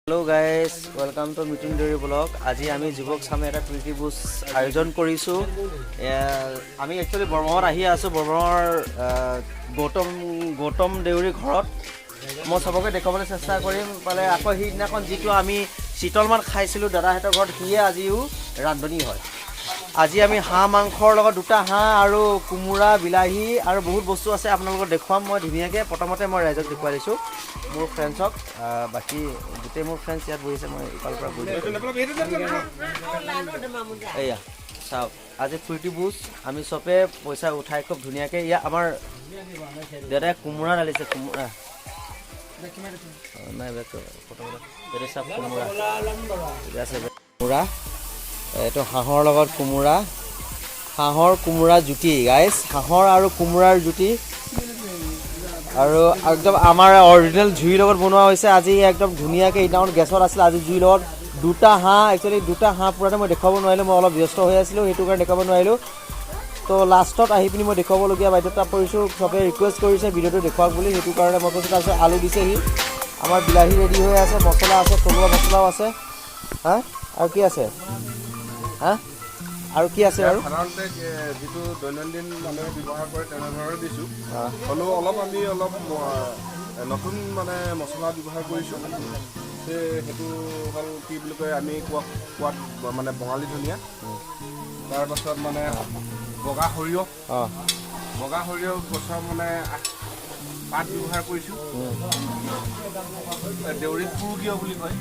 Hello guys, welcome to Meeting Dairy Vlog. আজি আমি যুৱক সামে এটা প্ৰীতি ভোজ আয়োজন কৰিছো। আমি একচুয়ালি বৰবামত আহি আছো বৰবামৰ গৌতম দেউৰী ঘৰত। মই সবকে দেখাবলৈ চেষ্টা কৰিম পালে আকৌ হিদিনাখন যিটো আমি শীতলমান খাইছিলো দাদাহেতৰ ঘৰত হিয়ে আজিও ৰান্ধনি হয়। আজি আমি হাঁহ মাংসৰ লগত দুটা হাঁহ আৰু কুমুৰা বিলাহী আৰু বহুত বস্তু আছে আপোনালোকক দেখুৱাম মই ধুনীয়াকৈ প্ৰথমতে মই ৰাইজক দেখুৱাই দিছো মোৰ ফ্ৰেণ্ডছক বাকি গোটেই মোৰ ফ্ৰেণ্ডছ ইয়াত বহিছে মই ইফালৰ পৰা বহি এয়া চাওক আজি ফ্ৰুটি বুজ আমি চবে পইচা উঠাই খুব ধুনীয়াকৈ ইয়া আমাৰ দাদাই কুমুৰা ঢালিছে কুমুৰা নাই প্ৰথমতে চাওক কুমুৰা ঠিক আছে কুমুৰা এইটো হাঁহৰ লগত কুমুৰা হাঁহৰ কুমুৰা জুতি গাইজ হাঁহৰ আৰু কোমোৰাৰ জুতি আৰু একদম আমাৰ অৰিজিনেল জুইৰ লগত বনোৱা হৈছে আজি একদম ধুনীয়াকৈ ইটাউন গেছত আছিল আজি জুইৰ লগত দুটা হাঁহ একচুৱেলি দুটা হাঁহ পুৰাতে মই দেখুৱাব নোৱাৰিলোঁ মই অলপ ব্যস্ত হৈ আছিলোঁ সেইটো কাৰণে দেখুৱাব নোৱাৰিলোঁ তো লাষ্টত আহি পিনি মই দেখুৱাবলগীয়া বাধ্যতা পৰিছোঁ চবে ৰিকুৱেষ্ট কৰিছে ভিডিঅ'টো দেখুৱাওক বুলি সেইটো কাৰণে মই কৈছোঁ তাৰপিছত আলু দিছেহি আমাৰ বিলাহী ৰেডি হৈ আছে মছলা আছে থলুৱা মছলাও আছে হা আৰু কি আছে হা আৰু কি আছে আৰু সাধাৰণতে যিটো দৈনন্দিন মানুহে ব্যৱহাৰ কৰে তেনেধৰণে দিছোঁ হ'লেও অলপ আমি অলপ নতুন মানে মছলা ব্যৱহাৰ কৰিছোঁ সেইটো হ'ল কি বুলি কয় আমি কোৱাত মানে বঙালী ধনিয়া তাৰপাছত মানে বগা সৰিয়হ গছৰ মানে পাত ব্যৱহাৰ কৰিছোঁ দেউৰী পুৰুগীয় বুলি কয়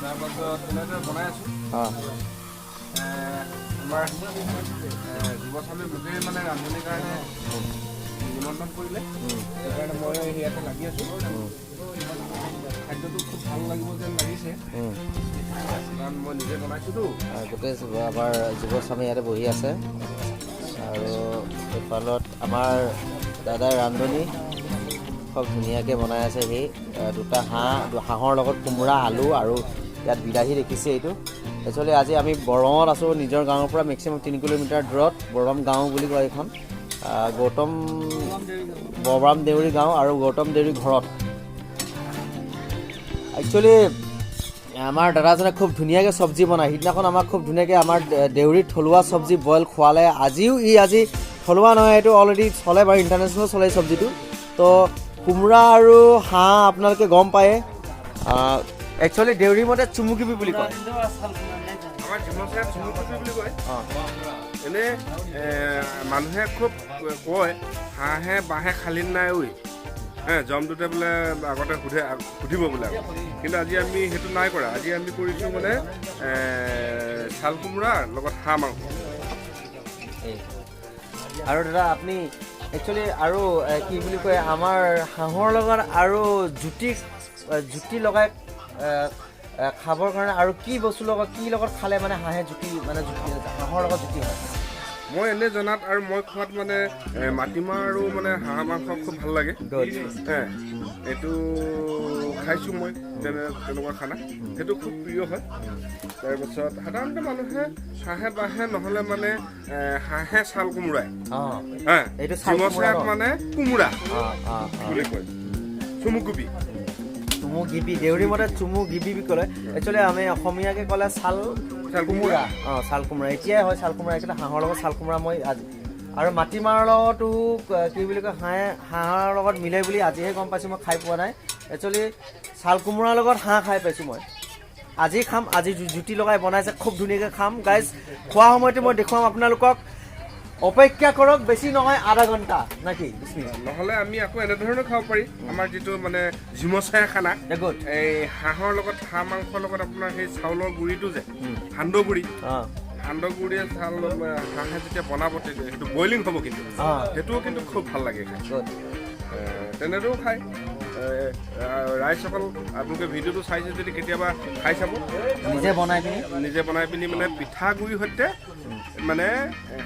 তাৰপাছত তেনেদৰে বনাই আছোঁ আমাৰ যুৱচামে মোকেই মানে ৰান্ধনিৰ কাৰণে নিমন্ত্ৰণ কৰিলে সেইকাৰণে মই ইয়াতে লাগি আছোঁ খাদ্যটো খুব ভাল লাগিব যেন লাগিছে কাৰণ মই নিজে বনাইছোঁতো গোটেই আমাৰ যুৱচামে ইয়াতে বহি আছে আৰু এইফালত আমাৰ দাদাই ৰান্ধনি খুব ধুনীয়াকৈ বনাই আছে সেই দুটা হাঁহৰ লগত কোমোৰা আলু আৰু ইয়াত বিলাহী দেখিছে এইটো একচুৱেলি আজি আমি বৰবামত আছোঁ নিজৰ গাঁৱৰ পৰা মেক্সিমাম 3 কিলোমিটাৰ দূৰত বৰবাম গাঁও বুলি কয় এইখন বৰবাম দেউৰী গাঁও আৰু গৌতম দেউৰী ঘৰত একচুৱেলি আমাৰ দাদাজনে খুব ধুনীয়াকৈ চব্জি বনায় সিদিনাখন আমাক খুব ধুনীয়াকৈ আমাৰ দেউৰীত থলুৱা চব্জি বইল খোৱালে আজিও আজি থলুৱা নহয় এইটো অলৰেডি চলে বাৰু ইণ্টাৰনেশ্যনেল চলে চব্জিটো তো কোমোৰা আৰু হাঁহ আপোনালোকে গম পায়ে একচুৱেলি দেউৰী মতে চুমুকিবি বুলি কয় আমাৰ জিমচাই চুমুকিবি বুলি কয় এনে মানুহে খুব কয় হাঁহে বাঁহে খালি নাই ঐ জমটোতে বোলে আগতে সুধিব বোলে কিন্তু আজি আমি সেইটো নাই কৰা আজি আমি কৰিছোঁ মানে চাল কোমোৰাৰ লগত হাঁহ মাংস আৰু দাদা আপুনি একচুৱেলি আৰু কি বুলি কয় আমাৰ হাঁহৰ লগত আৰু জুতি লগাই খাবৰ কাৰণে আৰু কি বস্তু লগত কি লগত খালে মানে হাঁহে জুতি হাঁহৰ লগত জুতি হয় মই এনে জনাত আৰু মই খোৱাত মানে মাটিমাহ আৰু মানে হাঁহ মাংস খুব ভাল লাগে এইটো খাইছোঁ মই তেনেকুৱা খানা সেইটো খুব প্ৰিয় হয় তাৰপাছত সাধাৰণতে মানুহে হাঁহে বাঁহে নহ'লে মানে হাঁহে চাল কোমোৰাই জিমচাক মানে কোমোৰা বুলি কয় চুমুকুবি চুমুগিবি দেউৰী মতে চুমুগিবি বুলি ক'লে একচুৱেলি আমি অসমীয়াকৈ ক'লে চাল কোমোৰা চাল কোমোৰা এতিয়াই হয় চাল কোমোৰা একচুৱেলি হাঁহৰ লগত চাল কোমোৰা মই আজি আৰু মাটিমাহৰ লগতো কি বুলি কয় হাঁহৰ লগত মিলে বুলি আজিহে গম পাইছোঁ মই খাই পোৱা নাই একচুৱেলি চাল কোমোৰাৰ লগত হাঁহ খাই পাইছোঁ মই আজি খাম আজি জুতি লগাই বনাইছে খুব ধুনীয়াকৈ খাম গাইজ খোৱা সময়তে মই দেখুৱাম আপোনালোকক অপেক্ষা কৰক বেছি নহয় আধা ঘণ্টা নাকি নহ'লে আমি আকৌ এনেধৰণে খাব পাৰি আমাৰ যিটো মানে জিমচাই খানা এই হাঁহৰ লগত হাঁহ মাংসৰ লগত আপোনাৰ সেই চাউলৰ গুড়িটো যে সান্দহ গুড়িয়ে হাঁহে যেতিয়া বনাব সেইটো বইলিং হ'ব কিন্তু সেইটোও কিন্তু খুব ভাল লাগে খাই তেনেদৰেও খায় ৰাইজসকল আপোনালোকে ভিডিঅ'টো চাইছে যদি কেতিয়াবা খাই চাব নিজে বনাই পিনি মানে পিঠাগুড়িৰ সৈতে মানে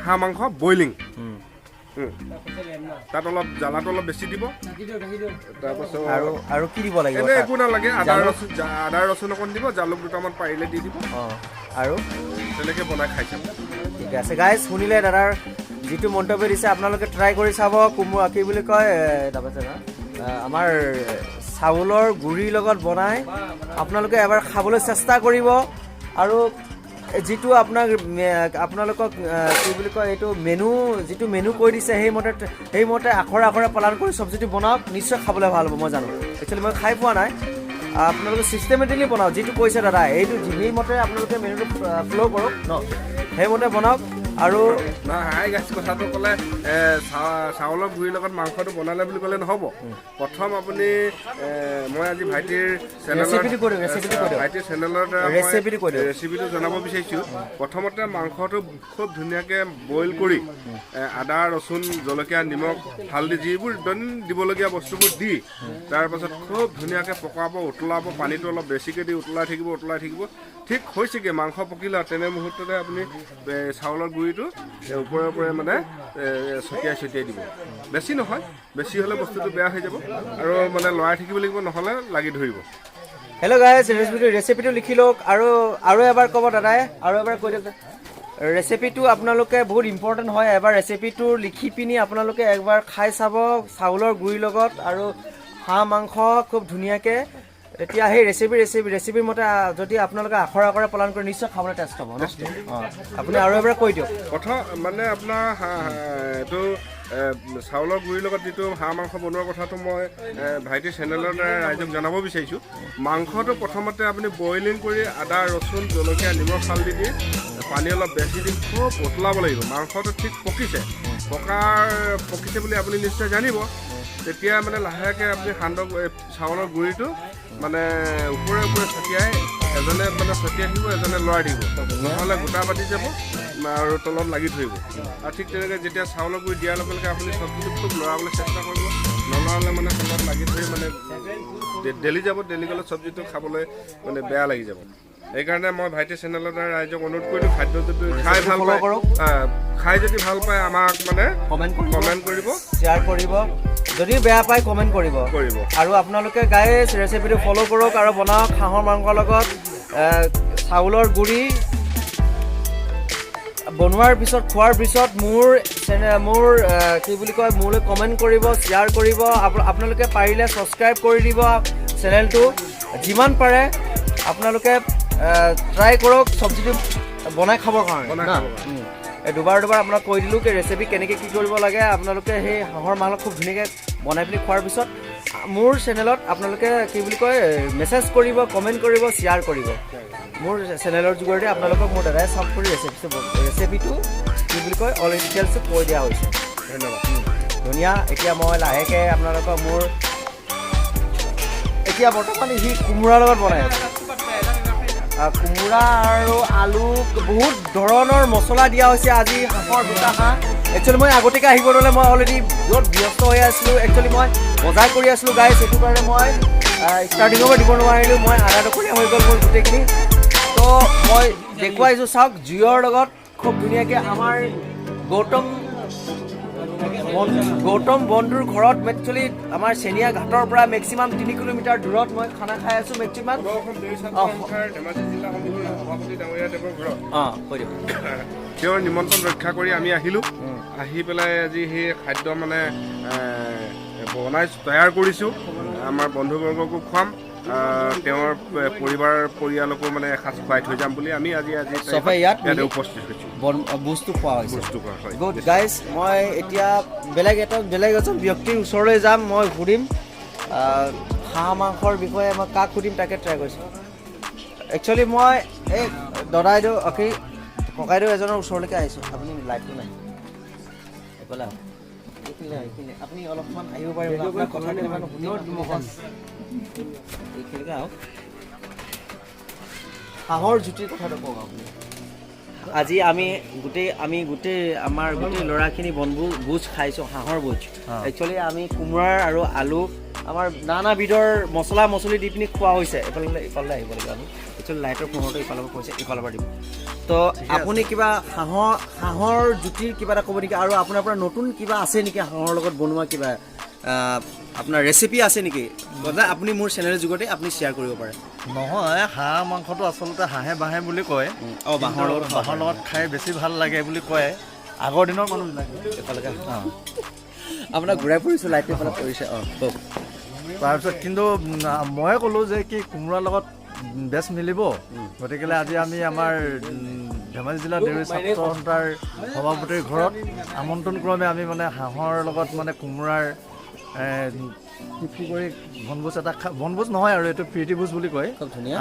হাঁহ মাংস বইলিং তাত অলপ জ্বালাটো অলপ বেছি দিব তাৰপাছত আৰু কি দিব লাগিব এনে একো নালাগে আদা ৰচুন অকণ দিব জালুক দুটামান পাৰিলে দি দিব আৰু তেনেকৈ বনাই খাই চাব ঠিক আছে গাইজ শুনিলে দাদাৰ যিটো মন্তব্য দিছে আপোনালোকে ট্ৰাই কৰি চাব কোমোৰা কি বুলি কয় তাৰপাছত আমাৰ চাউলৰ গুড়িৰ লগত বনাই আপোনালোকে এবাৰ খাবলৈ চেষ্টা কৰিব আৰু যিটো আপোনালোকক কি বুলি কয় এইটো যিটো মেনু কৈ দিছে সেইমতে আখৰে পালন কৰি চব্জিটো বনাওক নিশ্চয় খাবলৈ ভাল হ'ব মই জানো একচুৱেলি মই খাই পোৱা নাই আপোনালোকে চিষ্টেমেটিকলি বনাওক যিটো কৈছে দাদা এইটো সেইমতে আপোনালোকে মেনুটো ফ'ল' কৰক ন সেইমতে বনাওক আৰু হাই গাছ কথাটো ক'লে চাউলৰ গুড়িৰ লগত মাংসটো বনালে বুলি ক'লে নহ'ব প্ৰথম আপুনি মই আজি ভাইটিৰ চেনেলৰ ৰেচিপিটো জনাব বিচাৰিছোঁ প্ৰথমতে মাংসটো খুব ধুনীয়াকৈ বইল কৰি আদা ৰচুন জলকীয়া নিমখ হালধি যিবোৰ দৈনিক দিবলগীয়া বস্তুবোৰ দি তাৰপাছত খুব ধুনীয়াকৈ পকাব উতলাব পানীটো অলপ বেছিকৈ দি উতলাই থাকিব ঠিক হৈছেগৈ মাংস পকিলে তেনে মুহূৰ্ততে আপুনি চাউলৰ গুড়িটো ওপৰে মানে ছটিয়াই দিব বেছি নহয় বেছি হ'লে বস্তুটো বেয়া হৈ যাব আৰু মানে লৰাই থাকিব লাগিব নহ'লে লাগি ধৰিব হেল্ল' গাইজ ৰেচিপিটো লিখি লওক আৰু এবাৰ ক'ব দাদাই আৰু এবাৰ কৈ দিয়ক ৰেচিপিটো আপোনালোকে বহুত ইম্পৰ্টেণ্ট হয় এবাৰ ৰেচিপিটো লিখি পিনি আপোনালোকে একবাৰ খাই চাব চাউলৰ গুড়িৰ লগত আৰু হাঁহ মাংস খুব ধুনীয়াকৈ এতিয়া সেই ৰেচিপিৰ মতে যদি আপোনালোকে আখৰে পালন কৰি নিশ্চয় খাবলৈ টেষ্ট হ'ব আপুনি আৰু এবাৰ কৈ দিয়ক প্ৰথম মানে আপোনাৰ এইটো চাউলৰ গুড়িৰ লগত যিটো হাঁহ মাংস বনোৱাৰ কথাটো মই ভাইটিৰ চেনেলৰ দ্বাৰা ৰাইজক জনাব বিচাৰিছোঁ মাংসটো প্ৰথমতে আপুনি বইলিং কৰি আদা ৰচুন জলকীয়া নিমখ হালধি দি পানী অলপ বেছি দি খুব উতলাব লাগিব মাংসটো ঠিক পকিছে বুলি আপুনি নিশ্চয় জানিব তেতিয়া মানে লাহেকৈ আপুনি চাউলৰ গুড়িটো মানে ওপৰে ছটিয়াই এজনে মানে ছটিয়াই থাকিব এজনে লৰাই থাকিব নহ'লে গোটা পাতি যাব আৰু তলত লাগি ধৰিব আৰু ঠিক তেনেকৈ যেতিয়া চাউলৰ গুড়ি দিয়াৰ লগে লগে আপুনি চব্জিটো খুব লৰাবলৈ চেষ্টা কৰিব নলৰালে মানে তলত লাগি ধৰি মানে ডেলি গ'লে চব্জিটো খাবলৈ মানে বেয়া লাগি যাব সেইকাৰণে মই ভাইটিৰ চেনেলৰ দ্বাৰা ৰাইজক অনুৰোধ কৰিলোঁ খাদ্যটো খাই যদি ভাল পায় আমাক মানে কমেণ্ট কৰিব শ্বেয়াৰ কৰিব যদি বেয়া পায় কমেণ্ট কৰিব আৰু আপোনালোকে গাইজ ৰেচিপিটো ফ'ল' কৰক আৰু বনাওক হাঁহৰ মাংসৰ লগত চাউলৰ গুড়ি বনোৱাৰ পিছত খোৱাৰ পিছত মোৰ কি বুলি কয় মোলৈ কমেণ্ট কৰিব শ্বেয়াৰ কৰিব আপোনালোকে পাৰিলে ছাবস্ক্ৰাইব কৰি দিব চেনেলটো যিমান পাৰে আপোনালোকে ট্ৰাই কৰক চব্জিটো বনাই খাবৰ কাৰণে দুবাৰ আপোনাক কৈ দিলোঁ কি ৰেচিপি কেনেকৈ কি কৰিব লাগে আপোনালোকে সেই হাঁহৰ মাংস খুব ধুনীয়াকৈ বনাই পিনি খোৱাৰ পিছত মোৰ চেনেলত আপোনালোকে কি বুলি কয় মেছেজ কৰিব কমেণ্ট কৰিব শ্বেয়াৰ কৰিব মোৰ চেনেলৰ যোগেদি আপোনালোকক মোৰ দাদাই চাব কৰি ৰেচিপিটো কি বুলি কয় অল ডিটেইলছ কৈ দিয়া হৈছে ধন্যবাদ ধুনীয়া এতিয়া মই লাহেকৈ আপোনালোকক এতিয়া বৰ্তমান সি কোমোৰাৰ লগত বনাই আছে কোমোৰা আৰু আলু বহুত ধৰণৰ মছলা দিয়া হৈছে আজি হাঁহৰ দুটা হাঁহ একচুৱেলি মই আগতীয়াকৈ আহিব নহ'লে মই অলৰেডি বহুত ব্যস্ত হৈ আছিলোঁ একচুৱেলি মই বজাৰ কৰি আছিলোঁ গাইজ সেইটো কাৰণে মই ষ্টাৰ্টিঙৰ পৰা দিব নোৱাৰিলোঁ মই আধা টকৰীয়া হৈ গ'ল মোৰ গোটেইখিনি তো মই দেখুৱাইছোঁ চাওক জুইৰ লগত খুব ধুনীয়াকৈ আমাৰ গৌতম বন্ধুৰ ঘৰত একচুৱেলি আমাৰ চেনিয়া ঘাটৰ পৰা মেক্সিমাম 3 কিলোমিটাৰ দূৰত মই খানা খাই আছোঁ মেক্সিমাম তেওঁৰ নিমন্ত্ৰণ ৰক্ষা কৰি আমি আহিলোঁ আহি পেলাই আজি সেই খাদ্য মানে তৈয়াৰ কৰিছোঁ আমাৰ বন্ধুবৰ্গকো খুৱাম তেওঁৰ পৰিয়ালকো মানে এসাঁজ খুৱাই থৈ যাম বুলি আমি আজি ইয়াতে উপস্থিত হৈছোঁ বস্তু খোৱা হৈছে গুড গাইজ মই এতিয়া বেলেগ এজন ব্যক্তিৰ ওচৰলৈ যাম মই সুধিম হাঁহ মাংসৰ বিষয়ে মই কাক সুধিম তাকে ট্ৰাই কৰিছোঁ একচুৱেলি মই এই দাদাইদেউ ককাইদেউ এজনৰ ওচৰলৈকে আহিছোঁ আপুনি লাইটটো নাই এইফালে আপুনি অলপমান আহিব পাৰিব আপোনাৰ কথা কেইটামান এইখিনিকে আহক হাঁহৰ জুতিৰ কথাটো কওক আপুনি আজি আমি গোটেই আমাৰ গোটেই ল'ৰাখিনি ভোজ খাইছোঁ হাঁহৰ ভোজ একচুৱেলি আমি কোমোৰাৰ আৰু আলু আমাৰ নানা বিধৰ মছলি দি পিনি খোৱা হৈছে ইফালে আহিব লাগিব আমি একচুৱেলি লাইটৰ পোহৰটো ইফালৰ পৰা কৈছে ইফালৰ পৰা দিব তো আপুনি কিবা হাঁহৰ জুতিৰ কিবা এটা ক'ব নেকি আৰু আপোনাৰ পৰা নতুন কিবা আছে নেকি হাঁহৰ লগত বনোৱা কিবা আপোনাৰ ৰেচিপি আছে নেকি আপুনি মোৰ চেনেলৰ যোগতে আপুনি শ্বেয়াৰ কৰিব পাৰে নহয় হাঁহ মাংসটো আচলতে হাঁহে বাঁহে বুলি কয় বাঁহৰ লগত খাই বেছি ভাল লাগে বুলি কয় আগৰ দিনৰ মানুহবিলাকে এফালেকে আপোনাক ঘূৰাই ফুৰিছোঁ লাইটটো এফালে পৰিছে কওক তাৰপিছত কিন্তু মই ক'লোঁ যে কি কোমোৰাৰ লগত বেচ মিলিব গতিকে আজি আমি আমাৰ ধেমাজি জিলা ডেইৰী ছাত্ৰ সন্থাৰ সভাপতিৰ ঘৰত আমন্ত্ৰণ ক্ৰমে আমি মানে হাঁহৰ লগত মানে কোমোৰাৰ কৰি বনভোজ এটা বনভোজ নহয় আৰু এইটো প্ৰীতি ভোজ বুলি কয়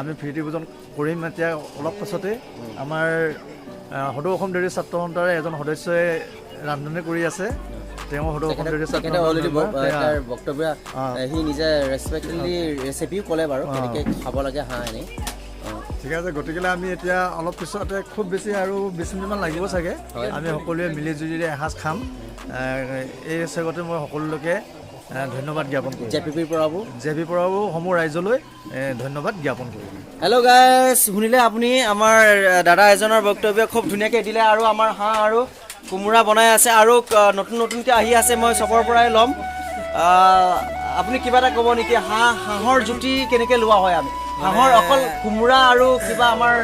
আমি প্ৰীতি ভোজন কৰিম এতিয়া অলপ পাছতে আমাৰ সদৌ অসম ডেইৰী ছাত্ৰ সন্থাৰ এজন সদস্যই ৰান্ধনি কৰি আছে তেওঁ সদৌ অসম ডেইৰী ছাত্ৰ সন্থাৰ বক্তব্য সি নিজে ৰেচপেক্টফুলি ৰেচিপিও ক'লে বাৰু কেনেকৈ খাব লাগে হাঁহ এনেই ঠিক আছে গতিকে আমি এতিয়া অলপ পিছতে খুব বেছি আৰু 20 মিনিটমান লাগিব চাগে আমি সকলোৱে মিলি জুলি এসাঁজ খাম এই চেগতে মই সকলোকে ধন্যবাদ জ্ঞাপন কৰোঁ জে পি পৰাও সমূহ ৰাইজলৈ ধন্যবাদ জ্ঞাপন কৰোঁ হেল্ল' গাইজ শুনিলে আপুনি আমাৰ দাদা এজনৰ বক্তব্য খুব ধুনীয়াকৈ দিলে আৰু আমাৰ হাঁহ আৰু কোমোৰা বনাই আছে আৰু নতুনকৈ আহি আছে মই চবৰ পৰাই ল'ম আপুনি কিবা এটা ক'ব নেকি হাঁহৰ জুতি কেনেকৈ লোৱা হয় আমি হাঁহৰ অকল কোমোৰা আৰু কিবা আমাৰ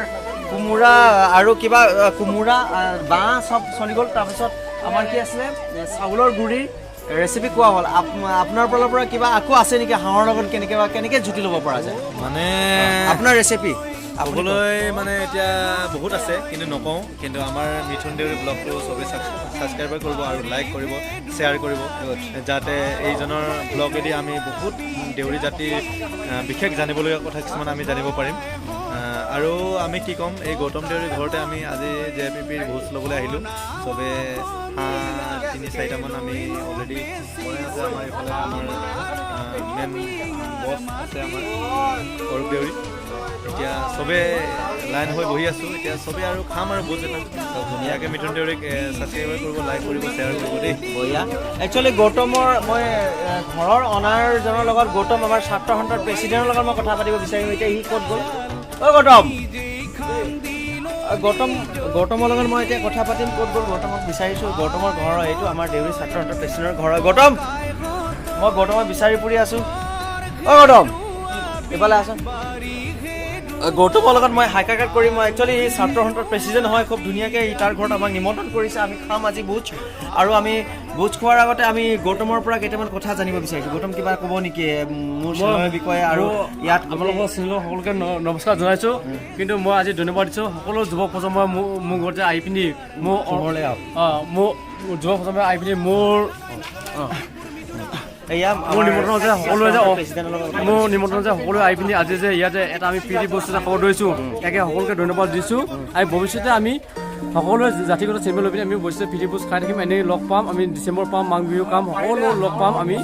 কোমোৰা আৰু কিবা কোমোৰা বাঁহ চব চলি গ'ল তাৰপিছত আমাৰ কি আছিলে চাউলৰ গুড়িৰ ৰেচিপি কোৱা হ'ল আপোনাৰ ফালৰ পৰা কিবা আকৌ আছে নেকি হাঁহৰ লগত কেনেকৈ জুতি ল'ব পৰা যায় মানে আপোনাৰ ৰেচিপি ক'বলৈ মানে এতিয়া বহুত আছে কিন্তু নকওঁ কিন্তু আমাৰ মিথুন দেউৰী ব্লগটো চবেই ছাবস্ক্ৰাইব কৰিব আৰু লাইক কৰিব শ্বেয়াৰ কৰিব যাতে এইজনৰ ব্লগেদি আমি বহুত দেউৰী জাতিৰ বিশেষ জানিবলগীয়া কথা কিছুমান আমি জানিব পাৰিম আৰু আমি কি ক'ম এই গৌতম দেউৰীৰ ঘৰতে আমি আজি JPPৰ ভোজ ল'বলৈ আহিলোঁ চবে হাঁহ 3-4টামান আমি অলৰেডি বনাই আছে আমাৰ এইফালে আমাৰ মেইন বছ আছে আমাৰ অৰূপ দেউৰী এতিয়া চবে লাইন হৈ বহি আছোঁ এতিয়া চবে আৰু খাম আৰু ভোজ এটা ধুনীয়াকৈ মিথুন দেউৰীক ছাবস্ক্ৰাইব কৰিব লাইক কৰিব শ্বেয়াৰ কৰিব দেই বঢ়িয়া একচুৱেলি গৌতমৰ মই ঘৰৰ অনাৰজনৰ লগত গৌতম আমাৰ ছাত্ৰ সন্থাৰ প্ৰেচিডেণ্টৰ লগত মই কথা পাতিব বিচাৰিম এতিয়া সি ক'ত গ'ল গৌতমৰ লগত মই এতিয়া কথা পাতিম ক'ত গ'ল গৌতমক বিচাৰিছোঁ গৌতমৰ ঘৰৰ এইটো আমাৰ দেউৰী ছাত্ৰ সন্থাৰ প্ৰেচিডেণ্টৰ ঘৰ হয় গৌতম মই গৌতমক বিচাৰি ফুৰি আছোঁ গৌতম এইফালে আছোঁ গৌতমৰ লগত মই হাইকাকাট কৰি মই একচুৱেলি এই ছাত্ৰ সন্থাৰ প্ৰেচিডেণ্ট হয় খুব ধুনীয়াকৈ তাৰ ঘৰত আমাক নিমন্ত্ৰণ কৰিছে আমি খাম আজি ভোজ আৰু আমি ভোজ খোৱাৰ আগতে আমি গৌতমৰ পৰা কেইটামান কথা জানিব বিচাৰিছোঁ গৌতম কিবা ক'ব নেকি মোৰ চেনেলৰ বিষয়ে আৰু ইয়াত আপোনালোকৰ চেনেলৰ সকলোকে নমস্কাৰ জনাইছোঁ কিন্তু মই আজি ধন্যবাদ দিছোঁ সকলো যুৱ প্ৰজন্মই মোৰ ঘৰতে আহি পিনি মোৰ যুৱ প্ৰজন্মই আহি পিনি মোৰ নিমন্ত্ৰণ যে সকলোৱে আহি পিনি আজি যে ইয়াতে এটা আমি প্ৰীতি বস্তু এটা খবৰ ধৰিছোঁ একে সকলোকে ধন্যবাদ দিছোঁ আৰু ভৱিষ্যতে আমি সকলোৱে জাতিগত চেম্বেল লৈ পিনি আমি ভৱিষ্যতে প্ৰীতি বস্তু খাই থাকিম এনেই লগ পাম আমি ডিচেম্বৰ পাম মাঘ বিহু পাম সকলো লগ পাম আমি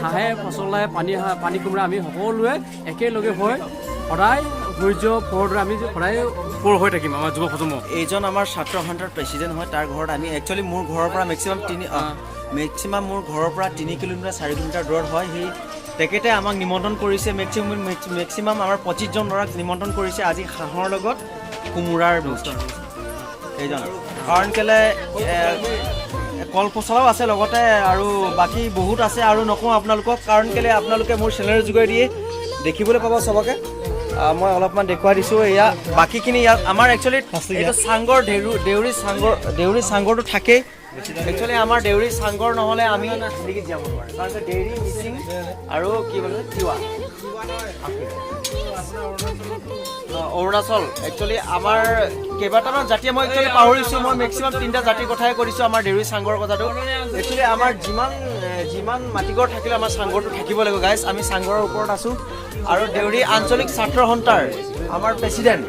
হাঁহে পচলাই পানী কোমোৰা আমি সকলোৱে একেলগে হৈ সদায় সূৰ্য পোহৰ দৰে আমি সদায় পোহৰ হৈ থাকিম আমাৰ যুৱ প্ৰজন্ম এইজন আমাৰ ছাত্ৰ সন্থাৰ প্ৰেচিডেণ্ট হয় তাৰ ঘৰত আমি একচুৱেলি মোৰ ঘৰৰ পৰা মেক্সিমাম মোৰ ঘৰৰ পৰা 3 কিলোমিটাৰ 4 কিলোমিটাৰ দূৰত হয় তেখেতে আমাক নিমন্ত্ৰণ কৰিছে মেক্সিমাম আমাৰ 25জন ল'ৰাক নিমন্ত্ৰণ কৰিছে আজি হাঁহৰ লগত কোমোৰাৰ বস্তু এইজন কাৰণ কেলে কল পচলাও আছে লগতে আৰু বাকী বহুত আছে আৰু নকওঁ আপোনালোকক কাৰণ কেলে আপোনালোকে মোৰ চেনেলৰ যোগেদিয়ে দেখিবলৈ পাব চবকে মই অলপমান দেখুৱাই দিছোঁ এয়া বাকীখিনি ইয়াত আমাৰ একচুৱেলি এইটো চাংগৰ দেউৰী চাংগৰটো থাকেই একচুৱেলি আমাৰ দেউৰী চাংগৰ নহ'লে আমি জিলিকিত যাব নোৱাৰোঁ কাৰণ দেউৰী মিচিং আৰু কি বোলে তিৱা অৰুণাচল একচুৱেলি আমাৰ কেইবাটামান জাতিয়ে মই একচুৱেলি পাহৰিছোঁ মই মেক্সিমাম 3টা জাতিৰ কথাই কৰিছোঁ আমাৰ দেউৰী চাংগৰ কথাটো একচুৱেলি আমাৰ যিমান মাটিঘৰ থাকিলে আমাৰ চাংগৰটো থাকিব লাগিব গাইজ আমি চাংগৰৰ ওপৰত আছোঁ আৰু দেউৰী আঞ্চলিক ছাত্ৰ সন্থাৰ আমাৰ প্ৰেচিডেণ্ট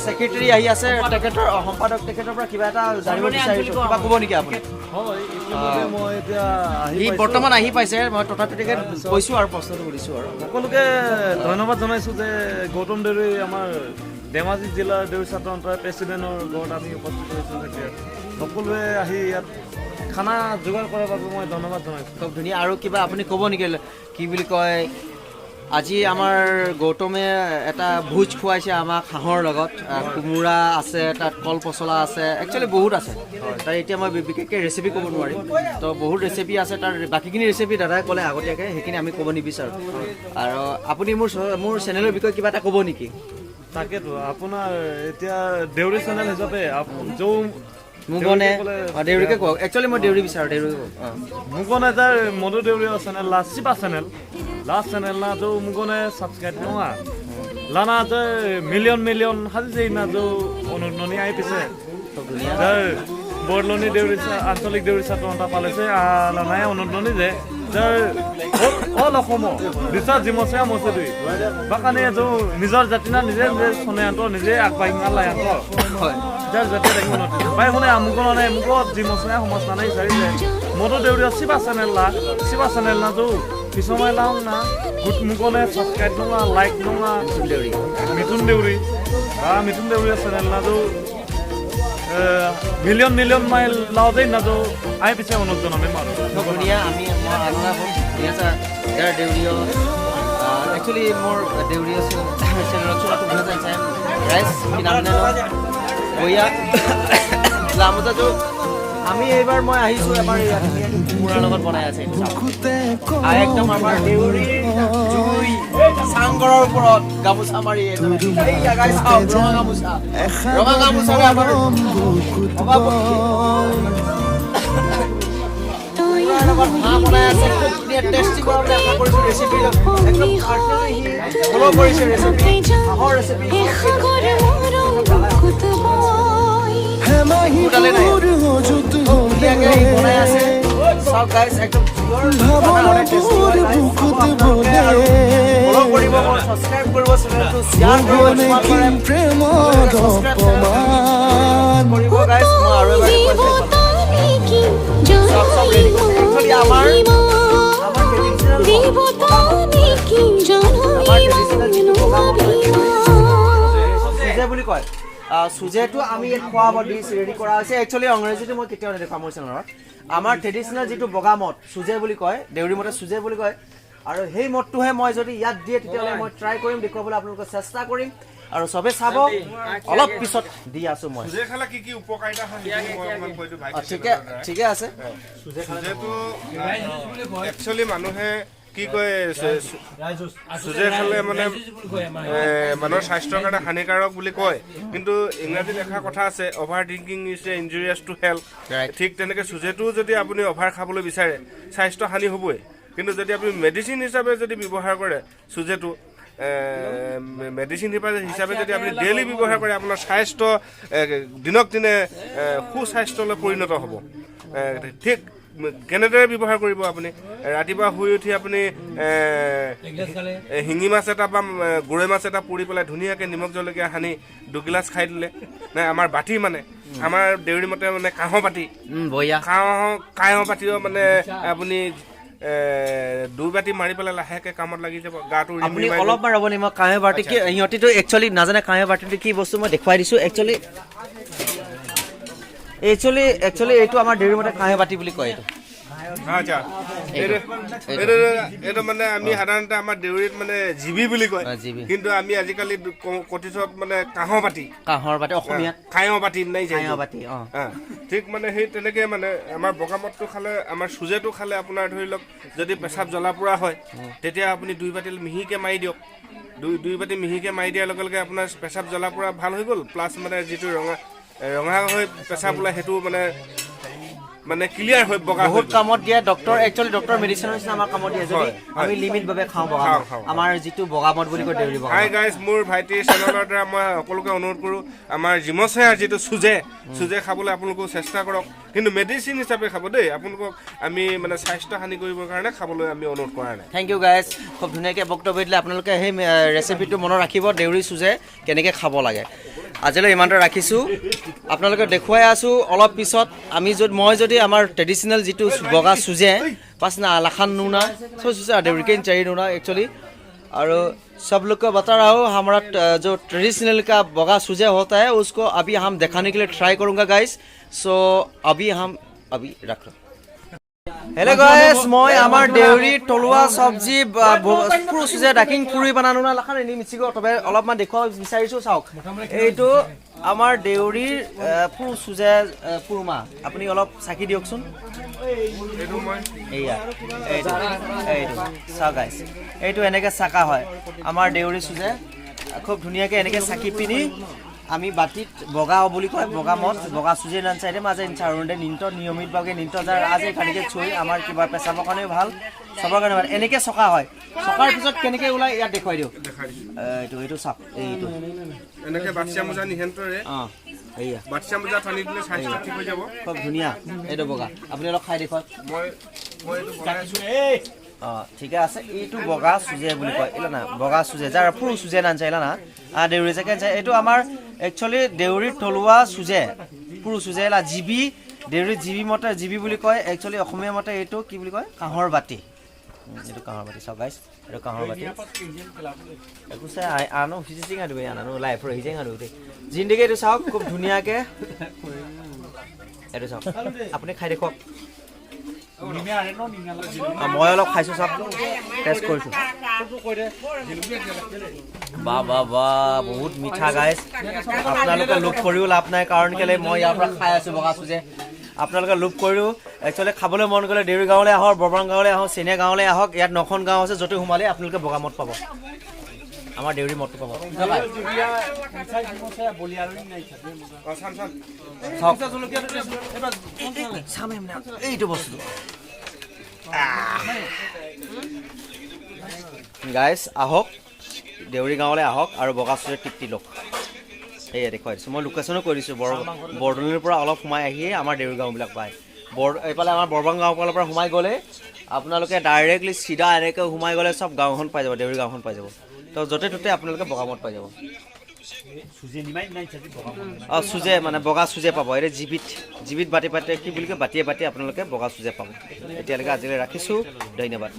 ছেক্ৰেটাৰী আহি আছে তেখেতৰ সম্পাদক তেখেতৰ পৰা কিবা এটা জানিব বিচাৰিছোঁ কিবা ক'ব নেকি আপুনি সি বৰ্তমান আহি পাইছে মই তথাপিতিকে কৈছোঁ আৰু প্ৰশ্নটো সুধিছোঁ আৰু সকলোকে ধন্যবাদ জনাইছোঁ যে গৌতম দেউৰী আমাৰ ধেমাজি জিলাৰ দেউৰী ছাত্ৰ সন্থাৰ প্ৰেচিডেণ্টৰ ঘৰত আমি উপস্থিত হৈছোঁ যেতিয়া সকলোৱে আহি ইয়াত খানা যোগাৰ কৰাৰ বাবে মই ধন্যবাদ জনাইছোঁ খুব ধুনীয়া আৰু কিবা আপুনি ক'ব নেকি কি বুলি কয় আজি আমাৰ গৌতমে এটা ভোজ খুৱাইছে আমাক হাঁহৰ লগত কোমোৰা আছে তাত কল পচলা আছে একচুৱেলি বহুত আছে তাৰ এতিয়া মই বিশেষকৈ ৰেচিপি ক'ব নোৱাৰিম তো বহুত ৰেচিপি আছে তাৰ বাকীখিনি ৰেচিপি দাদাই ক'লে আগতীয়াকৈ সেইখিনি আমি ক'ব নিবিচাৰোঁ আৰু আপুনি মোৰ চেনেলৰ বিষয়ে কিবা এটা ক'ব নেকি তাকেতো আপোনাৰ এতিয়া দেউৰী চেনেল হিচাপে মুগনে দেউৰীকে কওক একচুৱেলি মই দেউৰী বিচাৰোঁ দেউৰীকে কওক मुगोने तर मधु देवरी चैनल ला सिपा चैनल लास्ट चैनल ना जो मुगोने सब्सक्राइब हुआ লানা যে মিলিয়ন হাজিছে না যে অনুননি আই পিছে বৰলনি দেউৰী আঞ্চলিক দেউৰী ছাত্ৰসন্থা পালেছে লানাই অনুননি যে অল অসম বিচাৰ জিমছে মছে দুই বাকানে যে নিজৰ জাতি না নিজে নিজে চনেয়ান্ত নিজে আগবাঢ়ি নালাই আন্ত যাৰ জাতি ৰাখিব নোৱাৰে পাই শুনে আমুক নাই মুকত জিমছে সমাজ নানাই বিচাৰিছে মতো দেউৰী শিৱা চেনেল না যৌ পিছমাই লাও না গুট মুকনে ছাবস্ক্ৰাইব নঙা লাইক নঙা মিথুন দেউৰী চেনেল না যৌ মিলিয়ন মাইল লাউদেই না যৌ আই পিছে অনুজননে মাৰো ধুনীয়া আমি আলোচনা ধুনীয়া যাৰ দেউৰীয় একচুৱেলি মোৰ দেউৰীয় চেনেলত চলাটো ধুনীয়া চাই ৰাইজ কিনামনে বঢ়িয়া লামতা যৌ আমি এইবাৰ মই আহিছোঁ আমাৰ কুমুৰাৰ লগত বনাই আছে একদম আমাৰ দেউৰী জুই চাংঘৰৰ ওপৰত গামোচা মাৰি ৰঙা গামোচা আমাৰ হাঁহ বনাই আছে খুব ধুনীয়া টেষ্টি কৰাবলৈ আশা কৰিছোঁ ৰেচিপি একদম ফ'ল' কৰিছে ৰেচিপি হাঁহৰ ৰেচিপি বনাই আছে চাওক গাইজ একদম ফ'ল' কৰিব ছাবস্ক্ৰাইব কৰিব চেনেলটো শ্বেয়াৰ কৰিব গাইজ মই আৰু সুজে বুলি কয় সুজেটো আমি খোৱা ডিছ ৰেডি কৰা হৈছে একচুৱেলি ইংৰাজীটো মই কেতিয়াও নেদেখুৱাম মোৰ চেনেলত আমাৰ ট্ৰেডিশ্যনেল যিটো বগামত সুজে বুলি কয় দেউৰী মতে সুজে বুলি কয় আৰু সেই মদটোহে মই যদি ইয়াত দিয়ে তেতিয়াহ'লে মই ট্ৰাই কৰিম দেখুৱাবলৈ আপোনালোকক চেষ্টা কৰিম আৰু চবে চাব অলপ পিছত দি আছো মই ঠিকে আছে একচুৱেলি মানুহে কি কয় সুজে খালে মানে মানুহৰ স্বাস্থ্যৰ কাৰণে হানিকাৰক বুলি কয় কিন্তু ইংৰাজীত লেখা কথা আছে over drinking is injurious to health ঠিক তেনেকৈ সুজেটো যদি আপুনি অভাৰ খাবলৈ বিচাৰে স্বাস্থ্য হানি হ'বই কিন্তু যদি আপুনি মেডিচিন হিচাপে যদি ব্যৱহাৰ কৰে সুজেটো মেডিচিন হিচাপে যদি আপুনি ডেইলি ব্যৱহাৰ কৰে আপোনাৰ স্বাস্থ্য দিনক দিনে সুস্বাস্থ্যলৈ পৰিণত হ'ব ঠিক কেনেদৰে ব্যৱহাৰ কৰিব আপুনি ৰাতিপুৱা শুই উঠি আপুনি শিঙি মাছ এটা বা গৰৈ মাছ এটা পুৰি পেলাই ধুনীয়াকৈ নিমখ জলকীয়া সানি দুগিলাচ খাই দিলে নাই আমাৰ বাতি মানে আমাৰ দেউৰী মতে মানে কাঁহৰ বাতি কাঁহৰ বাতিও মানে আপুনি 2 বাটি মাৰি পেলাই লাহেকৈ কামত লাগি যাব গাটো আপুনি অলপমান ৰ'ব নি মই কাঁহৰ বাতি কি সিহঁতিতো একচুৱেলি নাজানে কাঁহৰ বাতিটো কি বস্তু মই দেখুৱাই দিছোঁ একচুৱেলি এইটো আমাৰ দেউৰী মতে কাঁহৰ বাতি বুলি কয় আচ্ছা এইটো মানে আমি সাধাৰণতে আমাৰ দেউৰীত মানে জিবি বুলি কয় কিন্তু আমি আজিকালি কথিতত মানে কাঁহৰ বাতি অসমীয়াত কাঁহৰ বাতি নাই অ ঠিক মানে সেই তেনেকৈ মানে আমাৰ বগামতটো খালে আমাৰ সুজেটো খালে আপোনাৰ ধৰি লওক যদি পেচাব জ্বলা পোৰা হয় তেতিয়া আপুনি 2 বাটি মিহিকৈ মাৰি দিয়ক 2 বাটি মিহিকৈ মাৰি দিয়াৰ লগে লগে আপোনাৰ পেচাব জ্বলা পোৰা ভাল হৈ গ'ল প্লাছ মানে যিটো ৰঙা হৈ পেচাব ওলাই সেইটো মানে ক্লিয়াৰ হৈ বগা বহুত কামত দিয়ে ডক্টৰ মেডিচিনৰ নিচিনা আমাৰ কামত দিয়ে যদি আমি লিমিট ভাৱে খাওঁ আমাৰ যিটো বগামত বুলি কয় দেউৰী হাই গাইজ মোৰ ভাইটিৰ চেনেলৰ দ্বাৰা মই সকলোকে অনুৰোধ কৰোঁ আমাৰ জিমচেয়াৰ যিটো সুজে খাবলৈ আপোনালোকেও চেষ্টা কৰক কিন্তু মেডিচিন হিচাপে খাব দেই আপোনালোকক আমি মানে স্বাস্থ্য হানি কৰিবৰ কাৰণে খাবলৈ আমি অনুৰোধ কৰা নাই থেংক ইউ গাইজ খুব ধুনীয়াকৈ বক্তব্য দিলে আপোনালোকে সেই ৰেচিপিটো মনত ৰাখিব দেউৰী সুজে কেনেকৈ খাব লাগে আজিলৈ ইমানটো ৰাখিছোঁ আপোনালোকে দেখুৱাই আছোঁ অলপ পিছত মই যদি আমাৰ ट्रेडिशनल जितु बगा सुजे पासना लाखान नूना सो सुजा देवरिकेन चाहिए नूना एक्चुअली और सब लोग को बता रहा हूँ हमारा जो ट्रेडिशनल का बगा सुजे होता है उसको अभी हम दिखाने के लिए ट्राई करूँगा गाइस सो अभी रख लो हेलो गाइस मैं आमार देउरी तलुआ सब्जी पुरु सुजे डाकिंग पुरी बनानो ना लाखान एनि मिसिगो तबे अलपमान देखो बिचारिছো চাওক এইটো আমাৰ দেউৰীৰ পুরু সুজে পুরুমা আপুনি অলপ সাকি দিয়কচোন এইটো মই এইটো চাওক গাইস এইটো এনেকে সাকা হয় আমাৰ দেউৰী সুজে খুব ধুনিয়াকে এনেকে সাকি পিনি আমি বাটিত বগা বুলি কয় বগামত বগা সুজে নান চাইডে মাজে চাৰুণ্ডে নিন্ত নিয়মিতভাৱে নিন্ত যাৰ আজি কালিকে চুই আমাৰ কিবা পেচাবৰ কাৰণে ভাল চবৰ কাৰণে ভাল এনেকৈ চকা হয় চকাৰ পিছত কেনেকৈ ওলাই ইয়াত দেখুৱাই দিওঁ এইটো চাওক এইটো এনেকে বাচ্চা মোজা নিহেন্তৰে অঁ সেয়া বাচ্চা মোজা টানি দিলে স্বাস্থ্য ঠিক হৈ যাব খুব ধুনীয়া এইটো বগা আপুনি অলপ খাই দেখুৱাওক মই এইটো বনাইছোঁ অঁ ঠিকে আছে এইটো বগা চুজে বুলি কয় এইলা না বগা চুজে যাৰ পুৰু চুজে নানচাই না দেউৰী জেকে আনচাই এইটো আমাৰ একচুৱেলি দেউৰীৰ থলুৱা চুজে পুৰু চুজে এলা জিবি দেউৰীৰ জিবি মতে জিবি বুলি কয় একচুৱেলি অসমীয়া মতে এইটো কি বুলি কয় কাঁহৰ বাতি এইটো কাঁহৰ বাতি চাওক গাইছ এইটো কাঁহৰ বাতি একো চাই আনো সিজিং আৰু আনো লাইফৰ সিজিং আৰু জিন্দেগী এইটো চাওক খুব ধুনীয়াকৈ এইটো চাওক আপুনি খাই দেখুৱাওক মই অলপ খাইছোঁ চাওক টেষ্ট কৰিছোঁ বা বা বা বহুত মিঠা গাইছ আপোনালোকে লোভ কৰিও লাভ নাই কাৰণ কেলৈ মই ইয়াৰ পৰা খাই আছোঁ বগা চুজে আপোনালোকে লোভ কৰিও একচুৱেলি খাবলৈ মন গ'লে দেউৰী গাঁৱলৈ আহক বৰবাং গাঁৱলৈ আহক চেনিয়া গাঁৱলৈ আহক ইয়াত 9খন গাঁও আছে য'তে সোমালে আপোনালোকে বগামত পাব আমাৰ দেউৰী মদটো পাব এইটো বস্তু গাইজ আহক দেউৰী গাঁৱলৈ আহক আৰু বগা চুজে তৃপ্তি লওক সেয়া দেখুৱাই দিছোঁ মই লোকেশ্যনো কৈ দিছোঁ বৰদলৈৰ পৰা অলপ সোমাই আহিয়ে আমাৰ দেউৰী গাঁওবিলাক পায় এইফালে আমাৰ বৰবাং গাঁওফালৰ পৰা সোমাই গ'লে আপোনালোকে ডাইৰেক্টলি চিধা এনেকৈ সোমাই গ'লে চব গাঁওখন পাই যাব দেউৰী গাঁওখন পাই যাব তো য'তে ত'তে আপোনালোকে বগামত পাই যাব অঁ চুজে মানে বগা চুজে পাব এতিয়া জিবিত বাতি কি বুলি কয় বাতিয়ে আপোনালোকে বগা চুজে পাব এতিয়ালৈকে আজিলৈ ৰাখিছোঁ ধন্যবাদ